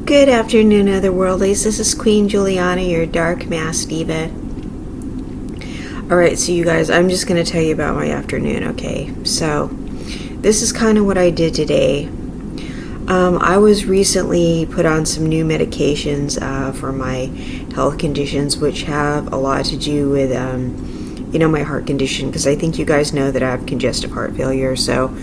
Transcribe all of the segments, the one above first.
Good afternoon, Otherworldlies. This is Queen Juliana, your Dark Mass Diva. Alright, so you guys, I'm just going to tell you about my afternoon, okay? So, this is kind of what I did today. I was recently put on some new medications for my health conditions, which have a lot to do with, my heart condition, because I think you guys know that I have congestive heart failure, so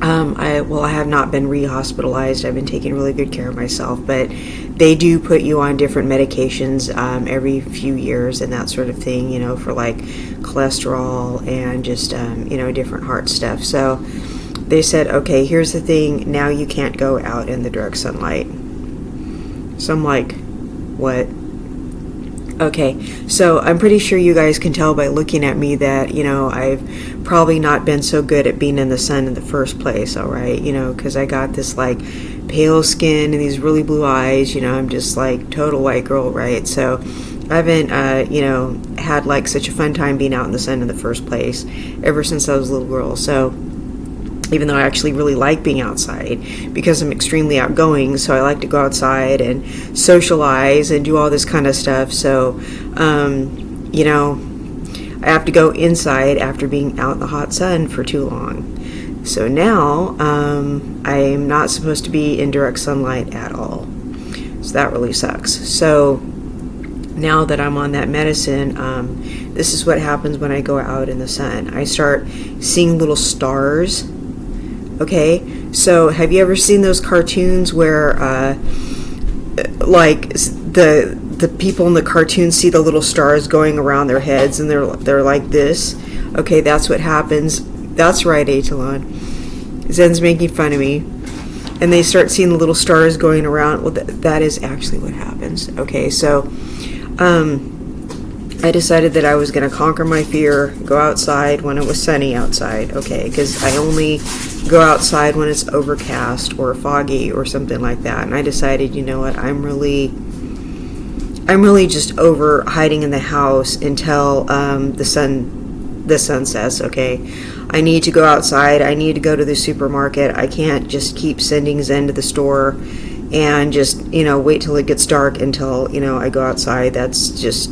I have not been re-hospitalized. I've been taking really good care of myself, but they do put you on different medications every few years and that sort of thing, for like cholesterol and just, different heart stuff. So they said, okay, here's the thing, now you can't go out in the direct sunlight. So I'm like, what? Okay, so I'm pretty sure you guys can tell by looking at me that, I've probably not been so good at being in the sun in the first place, alright? Because I got this, pale skin and these really blue eyes, I'm just, total white girl, right? So I haven't, had, such a fun time being out in the sun in the first place ever since I was a little girl, so even though I actually really like being outside because I'm extremely outgoing, so I like to go outside and socialize and do all this kind of stuff. So, I have to go inside after being out in the hot sun for too long. So now, I'm not supposed to be in direct sunlight at all. So that really sucks. So now that I'm on that medicine, this is what happens when I go out in the sun. I start seeing little stars. Okay, so have you ever seen those cartoons where, the people in the cartoons see the little stars going around their heads and they're like this? Okay, that's what happens. That's right, Atalon. Zen's making fun of me. And they start seeing the little stars going around. Well, that is actually what happens. Okay, so, I decided that I was going to conquer my fear, go outside when it was sunny outside, okay, because I only go outside when it's overcast or foggy or something like that, and I decided, you know what, I'm really just over hiding in the house until the sun sets, okay. I need to go outside, I need to go to the supermarket, I can't just keep sending Zen to the store and just, wait till it gets dark until, I go outside. That's just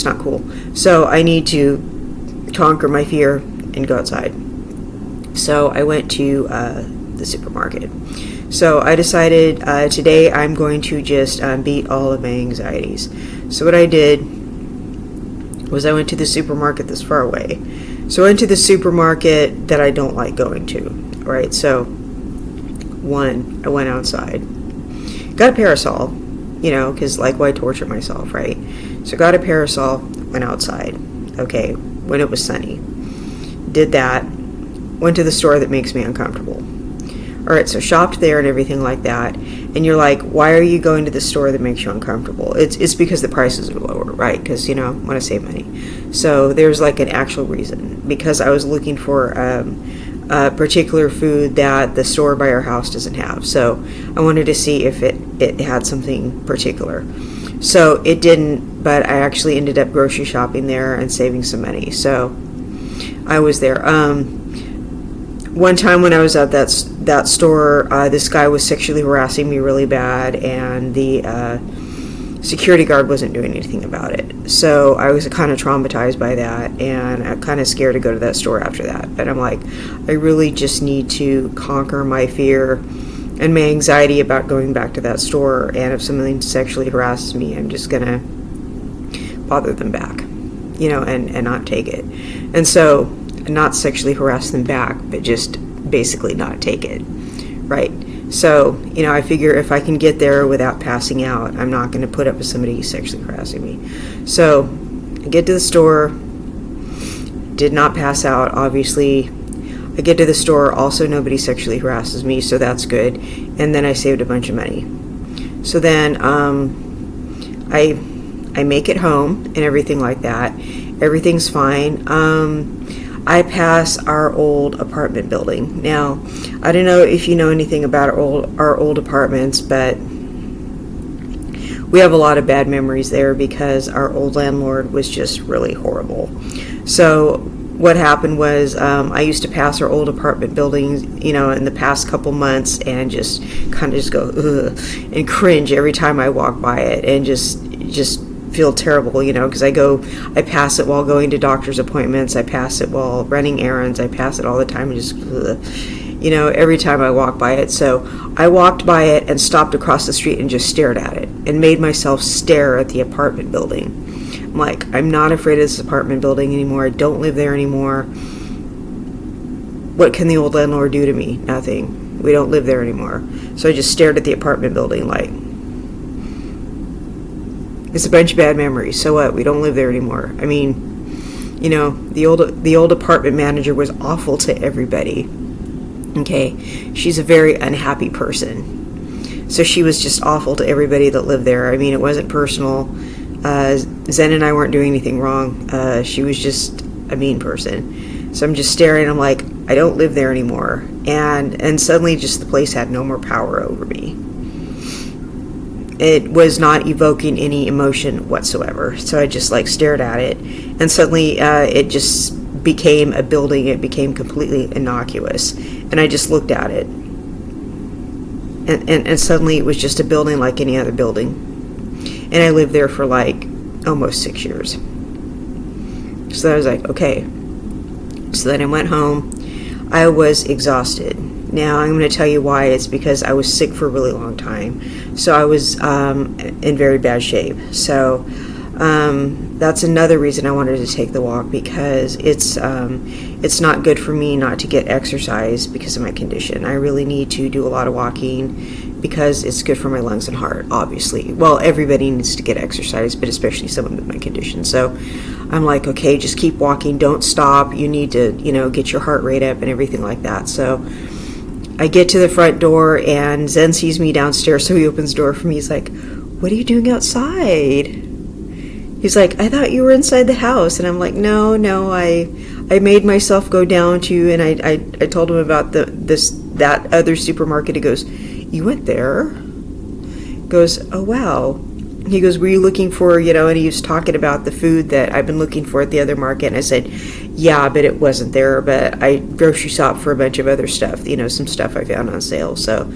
not cool. So I need to conquer my fear and go outside. So I went to the supermarket. So I decided today I'm going to just beat all of my anxieties. So what I did was I went to the supermarket that's far away. So I went to the supermarket that I don't like going to. Right? So I went outside. Got a parasol, because why torture myself, right? So got a parasol, went outside, okay, when it was sunny. Did that, went to the store that makes me uncomfortable. Alright, so shopped there and everything like that. And you're like, why are you going to the store that makes you uncomfortable? It's because the prices are lower, right? Because, want to save money. So there's an actual reason. Because I was looking for a particular food that the store by our house doesn't have. So I wanted to see if it had something particular. So it didn't, but I actually ended up grocery shopping there and saving some money. So I was there. One time when I was at that store, this guy was sexually harassing me really bad, and the security guard wasn't doing anything about it. So I was kind of traumatized by that, and I'm kind of scared to go to that store after that. But I'm like, I really just need to conquer my fear and my anxiety about going back to that store, and if something sexually harasses me, I'm just gonna bother them back, and not take it. And so, not sexually harass them back, but just basically not take it, right? So, I figure if I can get there without passing out, I'm not going to put up with somebody sexually harassing me. So, I get to the store, did not pass out, obviously. I get to the store, also nobody sexually harasses me, so that's good. And then I saved a bunch of money. So then, I make it home and everything like that. Everything's fine. I pass our old apartment building. Now, I don't know if you know anything about our old apartments, but we have a lot of bad memories there because our old landlord was just really horrible. So what happened was I used to pass our old apartment buildings, in the past couple months, and just kind of just go ugh, and cringe every time I walk by it, and just feel terrible, because I pass it while going to doctor's appointments, I pass it while running errands, I pass it all the time, and just ugh, every time I walk by it. So I walked by it and stopped across the street and just stared at it and made myself stare at the apartment building. I'm like, I'm not afraid of this apartment building anymore. I don't live there anymore. What can the old landlord do to me? Nothing. We don't live there anymore. So I just stared at the apartment building like, it's a bunch of bad memories. So what? We don't live there anymore. I mean, the old apartment manager was awful to everybody. Okay, she's a very unhappy person. So she was just awful to everybody that lived there. I mean, it wasn't personal. Zen and I weren't doing anything wrong. She was just a mean person. So I'm just staring. I'm like, I don't live there anymore. And suddenly just the place had no more power over me. It was not evoking any emotion whatsoever. So I just stared at it. And suddenly it just became a building. It became completely innocuous. And I just looked at it. And suddenly it was just a building like any other building. And I lived there for almost 6 years. So I was like, okay. So then I went home. I was exhausted. Now I'm going to tell you why. It's because I was sick for a really long time. So I was in very bad shape. So that's another reason I wanted to take the walk, because it's not good for me not to get exercise because of my condition. I really need to do a lot of walking because it's good for my lungs and heart, obviously. Well, everybody needs to get exercise, but especially someone with my condition. So I'm like, okay, just keep walking. Don't stop. You need to, get your heart rate up and everything like that. So I get to the front door and Zen sees me downstairs. So he opens the door for me. He's like, what are you doing outside? He's like, I thought you were inside the house. And I'm like, no, I made myself go down to, and I told him about that other supermarket. He goes, you went there? Goes, oh wow. He goes, were you looking for, and he was talking about the food that I've been looking for at the other market. And I said, yeah, but it wasn't there. But I grocery shopped for a bunch of other stuff, some stuff I found on sale. So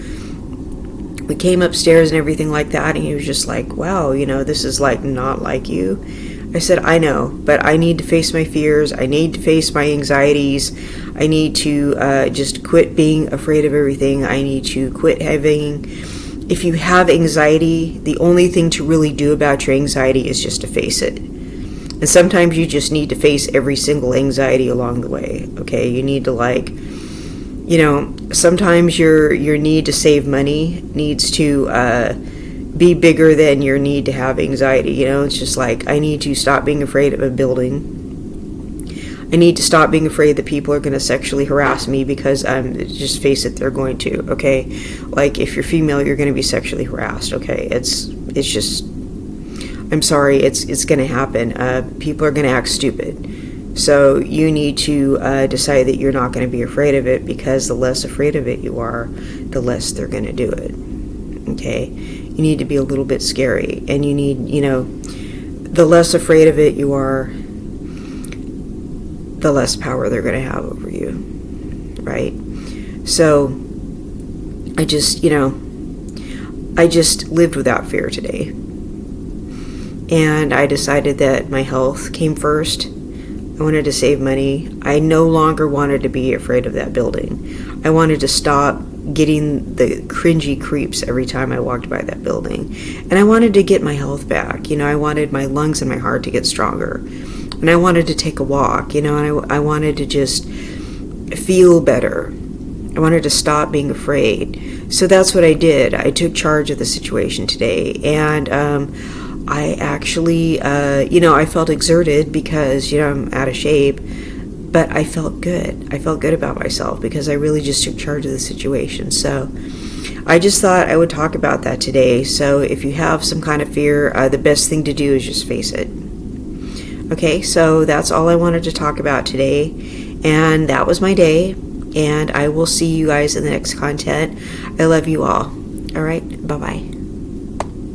we came upstairs and everything like that. And he was just like, wow, this is not like you. I said, I know, but I need to face my fears. I need to face my anxieties. I need to just quit being afraid of everything. I need to quit having... If you have anxiety, the only thing to really do about your anxiety is just to face it. And sometimes you just need to face every single anxiety along the way, okay? You need to sometimes your need to save money needs to be bigger than your need to have anxiety. It's just I need to stop being afraid of a building. I need to stop being afraid that people are going to sexually harass me, because just face it, they're going to, okay? If you're female, you're going to be sexually harassed, okay? It's just, I'm sorry, it's going to happen. People are going to act stupid. So you need to decide that you're not going to be afraid of it, because the less afraid of it you are, the less they're going to do it, okay? You need to be a little bit scary, and you need, the less afraid of it you are, the less power they're going to have over you, right? So I just lived without fear today. And I decided that my health came first. I wanted to save money. I no longer wanted to be afraid of that building. I wanted to stop getting the cringy creeps every time I walked by that building. And I wanted to get my health back. I wanted my lungs and my heart to get stronger. And I wanted to take a walk, and I wanted to just feel better. I wanted to stop being afraid. So that's what I did. I took charge of the situation today. And I actually, I felt exerted because, I'm out of shape. But I felt good. I felt good about myself because I really just took charge of the situation. So I just thought I would talk about that today. So if you have some kind of fear, the best thing to do is just face it. Okay, so that's all I wanted to talk about today, and that was my day, and I will see you guys in the next content. I love you all. All right, bye-bye.